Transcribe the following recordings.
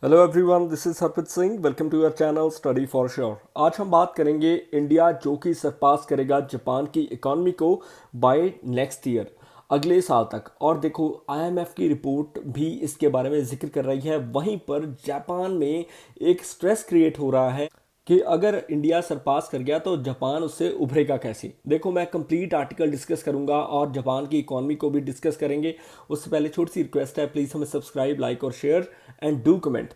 Hello everyone, this is Harpreet Singh. Welcome to your channel study for sure. आज हम बात करेंगे इंडिया जो कि सरपास करेगा जापान की इकॉनमी को बाय नेक्स्ट ईयर, अगले साल तक। और देखो, आईएमएफ की रिपोर्ट भी इसके बारे में जिक्र कर रही है। वहीं पर जापान में एक स्ट्रेस क्रिएट हो रहा है कि अगर इंडिया सरपास कर गया तो जापान उससे उभरेगा कैसे। देखो, मैं कंप्लीट आर्टिकल डिस्कस करूंगा और जापान की इकोनॉमी को भी डिस्कस करेंगे। उससे पहले छोटी सी रिक्वेस्ट है, प्लीज़ हमें सब्सक्राइब, लाइक और शेयर एंड डू कमेंट।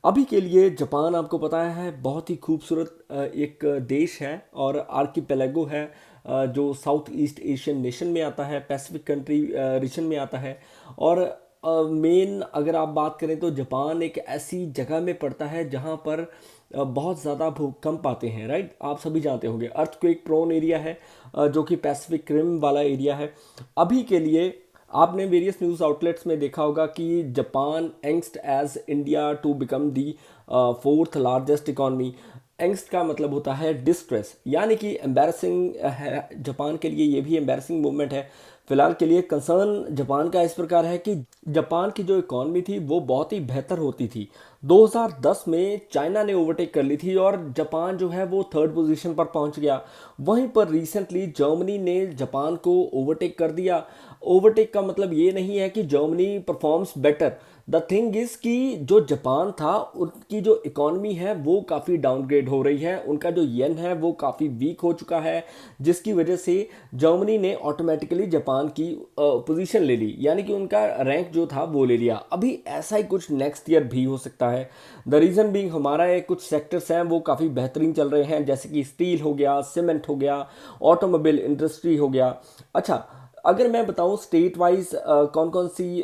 अभी के लिए जापान आपको पता है बहुत ही खूबसूरत एक देश है और आर्किपेलागो है, जो साउथ ईस्ट एशियन नेशन में आता है, पैसिफिक कंट्री रीजन में आता है। और मेन अगर आप बात करें तो जापान एक ऐसी जगह में पड़ता है जहाँ पर बहुत ज़्यादा भूकंप आते हैं। राइट, आप सभी जानते होंगे। अर्थक्वेक प्रोन एरिया है, जो कि पैसिफिक रिम वाला एरिया है। अभी के लिए आपने वेरियस न्यूज़ आउटलेट्स में देखा होगा कि Japan angst as India to become the fourth largest economy. Angst का मतलब होता है डिस्ट्रेस, यानी कि एम्बैरसिंग है। जापान के लिए ये भी एम्बैरसिंग मूवमेंट है। फिलहाल के लिए कंसर्न जापान का इस प्रकार है कि जापान की जो इकॉनमी थी वो बहुत ही बेहतर होती थी। 2010 में चाइना ने ओवरटेक कर ली थी और जापान जो है वो थर्ड पोजीशन पर पहुंच गया। वहीं पर रिसेंटली जर्मनी ने जापान को ओवरटेक कर दिया। ओवरटेक का मतलब ये नहीं है कि Germany performs better. The thing is कि जो जापान था उनकी जो इकॉनमी है वो काफ़ी डाउनग्रेड हो रही है। उनका जो येन है वो काफ़ी वीक हो चुका है, जिसकी वजह से जर्मनी ने ऑटोमेटिकली जापान की पोजीशन ले ली, यानी कि उनका रैंक जो था वो ले लिया। अभी ऐसा ही कुछ नेक्स्ट ईयर भी हो सकता है। द रीज़न बीइंग हमारा कुछ सेक्टर्स हैं वो काफ़ी बेहतरीन चल रहे हैं, जैसे कि स्टील हो गया, सीमेंट हो गया, ऑटोमोबाइल इंडस्ट्री हो गया। अच्छा, अगर मैं बताऊं स्टेट वाइज कौन कौन सी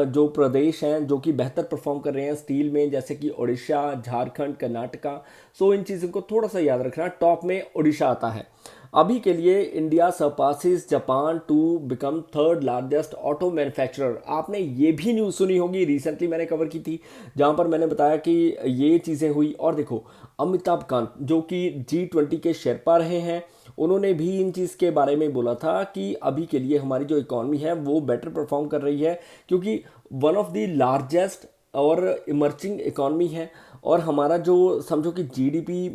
जो प्रदेश हैं जो कि बेहतर परफॉर्म कर रहे हैं स्टील में, जैसे कि उड़ीसा, झारखंड, कर्नाटका। सो इन चीज़ों को थोड़ा सा याद रखना। टॉप में उड़ीसा आता है। अभी के लिए India surpasses Japan to become third largest auto manufacturer. आपने ये भी न्यूज़ सुनी होगी, रिसेंटली मैंने कवर की थी, जहां पर मैंने बताया कि ये चीज़ें हुई। और देखो, अमिताभ कांत जो कि G20 के शेरपा रहे हैं, उन्होंने भी इन चीज़ के बारे में बोला था कि अभी के लिए हमारी जो इकॉनमी है वो बेटर परफॉर्म कर रही है, क्योंकि वन ऑफ द लार्जेस्ट और इमर्जिंग इकॉनमी है। और हमारा जो समझो कि जीडीपी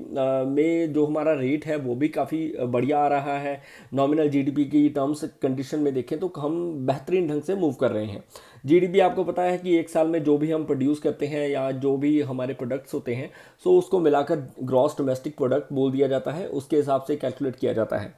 में जो हमारा रेट है वो भी काफ़ी बढ़िया आ रहा है। नॉमिनल जीडीपी की टर्म्स कंडीशन में देखें तो हम बेहतरीन ढंग से मूव कर रहे हैं। जीडीपी आपको पता है कि एक साल में जो भी हम प्रोड्यूस करते हैं या जो भी हमारे प्रोडक्ट्स होते हैं, सो उसको मिलाकर ग्रॉस डोमेस्टिक प्रोडक्ट बोल दिया जाता है, उसके हिसाब से कैलकुलेट किया जाता है।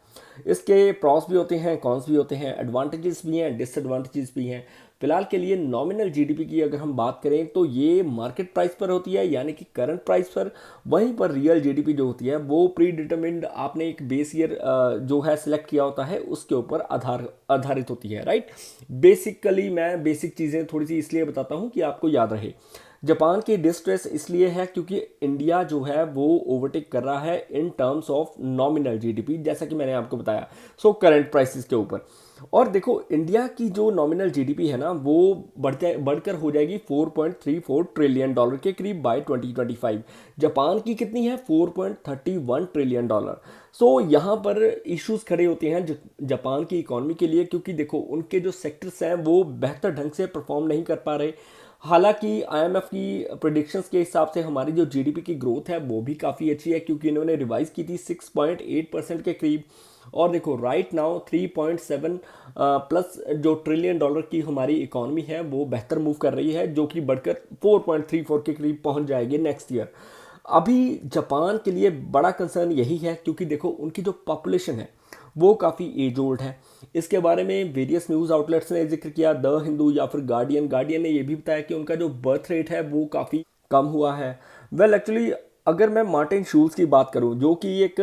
इसके प्रॉस भी होते हैं, कॉन्स भी होते हैं, एडवांटेजेस भी हैं, डिसएडवांटेजेस भी हैं। फिलहाल के लिए नॉमिनल जीडीपी की अगर हम बात करें तो ये मार्केट प्राइस पर होती है, यानी कि करंट प्राइस पर। वहीं पर रियल जीडीपी जो होती है वो प्री डिटरमिन्ड, आपने एक बेस ईयर जो है सिलेक्ट किया होता है उसके ऊपर आधारित होती है। राइट, बेसिकली मैं बेसिक चीज़ें थोड़ी सी इसलिए बताता हूँ कि आपको याद रहे। जापान की डिस्ट्रेस इसलिए है क्योंकि इंडिया जो है वो ओवरटेक कर रहा है in terms of nominal GDP, जैसा कि मैंने आपको बताया, सो करंट प्राइसेस के ऊपर। और देखो, इंडिया की जो नॉमिनल जीडीपी है ना वो बढ़कर हो जाएगी 4.34 ट्रिलियन डॉलर के करीब बाय 2025। जापान की कितनी है? 4.31 ट्रिलियन डॉलर। सो यहाँ पर इश्यूज खड़े होते हैं जापान की इकोनॉमी के लिए, क्योंकि देखो उनके जो सेक्टर्स हैं वो बेहतर ढंग से परफॉर्म नहीं कर पा रहे। हालांकि आईएमएफ की प्रिडिक्शंस के हिसाब से हमारी जो जीडीपी की ग्रोथ है वो भी काफ़ी अच्छी है, क्योंकि इन्होंने रिवाइज की थी 6.8% के करीब। और देखो, राइट नाउ 3.7 प्लस जो ट्रिलियन डॉलर की हमारी इकॉनमी है वो बेहतर मूव कर रही है, जो कि बढ़कर 4.34 के करीब पहुंच जाएगी नेक्स्ट ईयर। अभी जापान के लिए बड़ा कंसर्न यही है, क्योंकि देखो उनकी जो पॉपुलेशन है वो काफ़ी एज ओल्ड है। इसके बारे में वेरियस न्यूज़ आउटलेट्स ने जिक्र किया, द हिंदू या फिर गार्डियन ने ये भी बताया कि उनका जो बर्थ रेट है वो काफ़ी कम हुआ है। वेल एक्चुअली, अगर मैं मार्टिन शूल्स की बात करूं, जो कि एक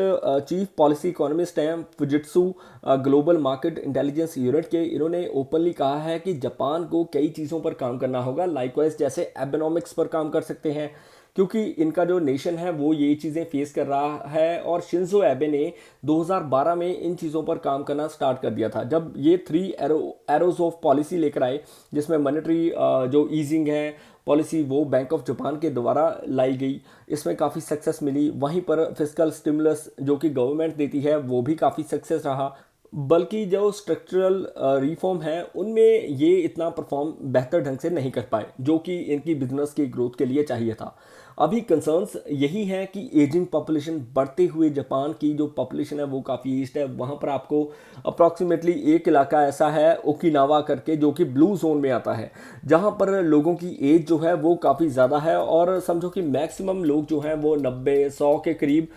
चीफ पॉलिसी इकोनॉमिस्ट हैं Fujitsu global market intelligence unit के, इन्होंने ओपनली कहा है कि जापान को कई चीज़ों पर काम करना होगा। लाइकवाइज जैसे एबेनॉमिक्स पर काम कर सकते हैं, क्योंकि इनका जो नेशन है वो ये चीज़ें फेस कर रहा है। और शिंजो एबे ने 2012 में इन चीज़ों पर काम करना स्टार्ट कर दिया था, जब ये थ्री एरोज ऑफ पॉलिसी लेकर आए, जिसमें मॉनेटरी जो ईजिंग है पॉलिसी वो बैंक ऑफ जापान के द्वारा लाई गई। इसमें काफ़ी सक्सेस मिली। वहीं पर फिस्कल स्टिमुलस जो कि गवर्नमेंट देती है वो भी काफ़ी सक्सेस रहा। बल्कि जो स्ट्रक्चरल रिफॉर्म है उनमें ये इतना परफॉर्म बेहतर ढंग से नहीं कर पाए जो कि इनकी बिजनेस की ग्रोथ के लिए चाहिए था। अभी कंसर्न्स यही है कि एजिंग पॉपुलेशन, बढ़ते हुए जापान की जो पॉपुलेशन है वो काफ़ी ईस्ट है। वहाँ पर आपको अप्रॉक्सीमेटली एक इलाका ऐसा है ओकिनावा करके जो कि ब्लू जोन में आता है, जहाँ पर लोगों की एज जो है वो काफ़ी ज़्यादा है और समझो कि मैक्सिमम लोग जो हैं वो 90-100 के करीब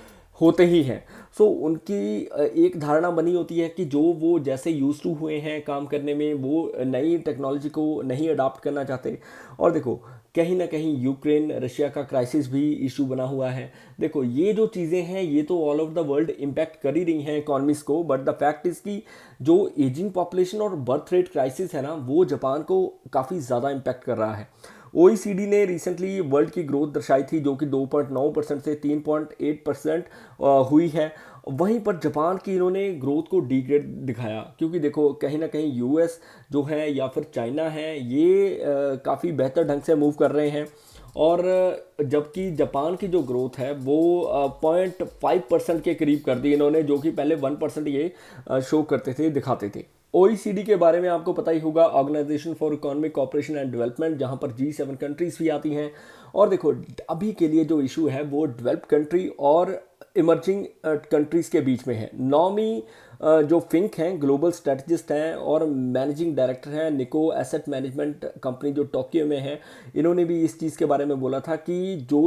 होते ही हैं। सो उनकी एक धारणा बनी होती है कि जो वो जैसे यूज टू हुए हैं काम करने में, वो नई टेक्नोलॉजी को नहीं अडॉप्ट करना चाहते। और देखो कहीं ना कहीं यूक्रेन रशिया का क्राइसिस भी इशू बना हुआ है। देखो ये जो चीज़ें हैं ये तो all over the world impact कर ही रही हैं इकॉनमीज को, बट द फैक्ट इज़ कि जो एजिंग पॉपुलेशन और बर्थ रेट क्राइसिस है ना वो जापान को काफ़ी ज़्यादा इम्पैक्ट कर रहा है। OECD ने रिसेंटली वर्ल्ड की ग्रोथ दर्शाई थी जो कि 2.9% से 3.8% हुई है। वहीं पर जापान की इन्होंने ग्रोथ को डिग्रेड दिखाया, क्योंकि देखो कहीं ना कहीं US जो है या फिर चाइना है ये काफ़ी बेहतर ढंग से मूव कर रहे हैं। और जबकि जापान की जो ग्रोथ है वो 0.5% के करीब कर दी इन्होंने, जो कि पहले 1% ये शो करते थे, दिखाते थे। OECD के बारे में आपको पता ही होगा, organisation for economic cooperation and development, जहां पर G7 कंट्रीज भी आती हैं। और देखो अभी के लिए जो इशू है वो डेवलप्ड कंट्री और इमर्जिंग कंट्रीज के बीच में है। नॉमी जो फिंक हैं, ग्लोबल स्ट्रेटजिस्ट हैं और मैनेजिंग डायरेक्टर हैं निको एसेट मैनेजमेंट कंपनी जो टोक्यो में है, इन्होंने भी इस चीज़ के बारे में बोला था कि जो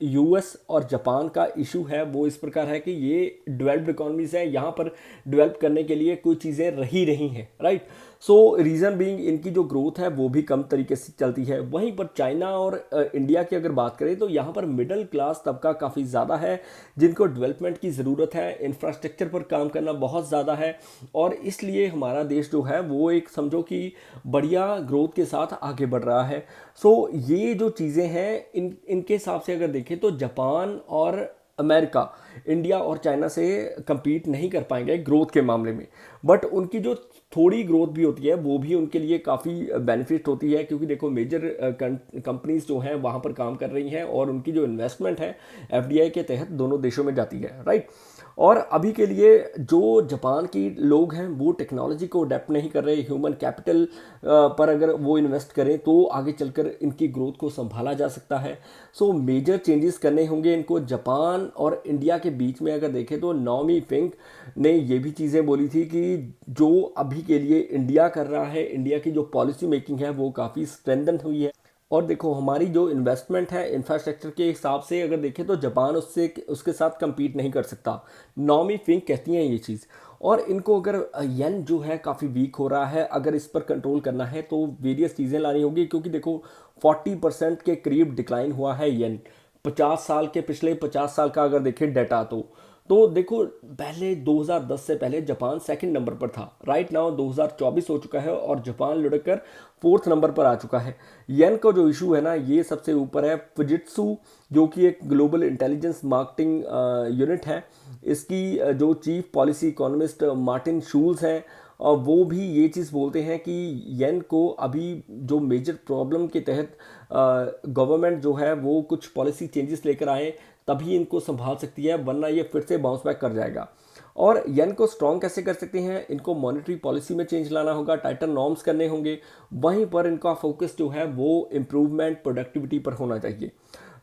US और जापान का इशू है वो इस प्रकार है कि ये डेवलप्ड इकोनॉमीज हैं, यहाँ पर डेवलप करने के लिए कोई चीज़ें रही रही हैं, राइट। सो रीज़न बीइंग इनकी जो ग्रोथ है वो भी कम तरीके से चलती है। वहीं पर चाइना और इंडिया की अगर बात करें तो यहाँ पर मिडिल क्लास तबका काफ़ी ज़्यादा है जिनको डेवलपमेंट की ज़रूरत है, इंफ्रास्ट्रक्चर पर काम करना बहुत ज़्यादा है। और इसलिए हमारा देश जो है वो एक समझो कि बढ़िया ग्रोथ के साथ आगे बढ़ रहा है। सो ये जो चीज़ें हैं इनके हिसाब से अगर देखें तो जापान और अमेरिका इंडिया और चाइना से compete नहीं कर पाएंगे ग्रोथ के मामले में। बट उनकी जो थोड़ी ग्रोथ भी होती है वो भी उनके लिए काफ़ी बेनिफिट होती है, क्योंकि देखो मेजर कंपनीज जो हैं वहाँ पर काम कर रही हैं और उनकी जो इन्वेस्टमेंट है FDI के तहत दोनों देशों में जाती है, राइट। और अभी के लिए जो जापान की लोग हैं वो टेक्नोलॉजी को अडेप्ट नहीं कर रहे, ह्यूमन कैपिटल पर अगर वो इन्वेस्ट करें तो आगे चलकर इनकी ग्रोथ को संभाला जा सकता है। सो मेजर चेंजेस करने होंगे इनको जापान और इंडिया के बीच में। अगर देखें तो नॉमी फिंक ने ये भी चीज़ें बोली थी कि जो अभी के लिए इंडिया कर रहा है, इंडिया की जो पॉलिसी मेकिंग है वो काफ़ी स्ट्रेंथन हुई है। और देखो हमारी जो इन्वेस्टमेंट है इंफ्रास्ट्रक्चर के हिसाब से अगर देखें तो जापान उससे उसके साथ compete नहीं कर सकता। नॉमी फिंक कहती हैं ये चीज़। और इनको अगर येन जो है काफ़ी वीक हो रहा है, अगर इस पर कंट्रोल करना है तो वेरियस चीज़ें लानी होगी, क्योंकि देखो 40% के करीब डिक्लाइन हुआ है येन 50 साल के, पिछले 50 साल का अगर देखें डाटा तो देखो पहले 2010 से पहले जापान सेकंड नंबर पर था। राइट नाउ 2024 हो चुका है और जापान लुढ़क कर 4th नंबर पर आ चुका है। येन का जो इशू है ना ये सबसे ऊपर है। फुजित्सु जो कि एक ग्लोबल इंटेलिजेंस मार्केटिंग यूनिट है, इसकी जो चीफ पॉलिसी इकोनॉमिस्ट मार्टिन शूल्स हैं, और वो भी ये चीज़ बोलते हैं कि येन को अभी जो मेजर प्रॉब्लम के तहत गवर्नमेंट जो है वो कुछ पॉलिसी चेंजेस लेकर आए तभी इनको संभाल सकती है, वरना ये फिर से बाउंस बैक कर जाएगा। और येन को स्ट्रॉन्ग कैसे कर सकते हैं, इनको मॉनेटरी पॉलिसी में चेंज लाना होगा, टाइटर नॉर्म्स करने होंगे। वहीं पर इनका फोकस जो है वो इम्प्रूवमेंट प्रोडक्टिविटी पर होना चाहिए,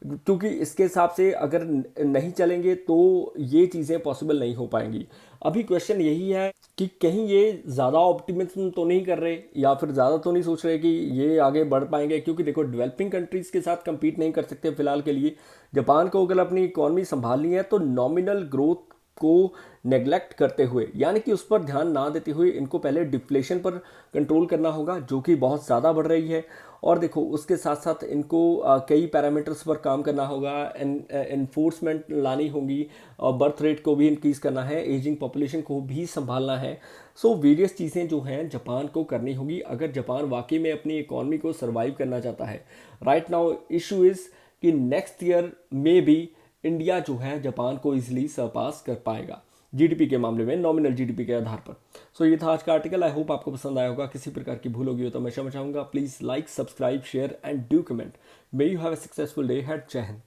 क्योंकि इसके हिसाब से अगर नहीं चलेंगे तो ये चीज़ें पॉसिबल नहीं हो पाएंगी। अभी क्वेश्चन यही है कि कहीं ये ज़्यादा ऑप्टिमिज्म तो नहीं कर रहे या फिर ज़्यादा तो नहीं सोच रहे कि ये आगे बढ़ पाएंगे, क्योंकि देखो डेवलपिंग कंट्रीज़ के साथ compete नहीं कर सकते फिलहाल के लिए। जापान को अगर अपनी इकॉनमी संभालनी है तो नॉमिनल ग्रोथ को नेग्लेक्ट करते हुए, यानी कि उस पर ध्यान ना देते हुए इनको पहले डिफ्लेशन पर कंट्रोल करना होगा जो कि बहुत ज़्यादा बढ़ रही है। और देखो उसके साथ साथ इनको कई पैरामीटर्स पर काम करना होगा, एनफोर्समेंट लानी होगी, और बर्थ रेट को भी इंक्रीज़ करना है, एजिंग पॉपुलेशन को भी संभालना है। सो वेरियस चीज़ें जो हैं जापान को करनी होगी अगर जापान वाकई में अपनी इकॉनमी को सर्वाइव करना चाहता है। राइट नाउ इशू इज़ कि नेक्स्ट ईयर में भी इंडिया जो है जापान को इजीली सरपास कर पाएगा जीडीपी के मामले में, नॉमिनल जीडीपी के आधार पर। सो ये था आज का आर्टिकल। आई होप आपको पसंद आया होगा। किसी प्रकार की भूल होगी हो तो मैं क्षमा चाहूँगा। Please like, subscribe, share and do comment. May you have a successful day. Had जय हिंद।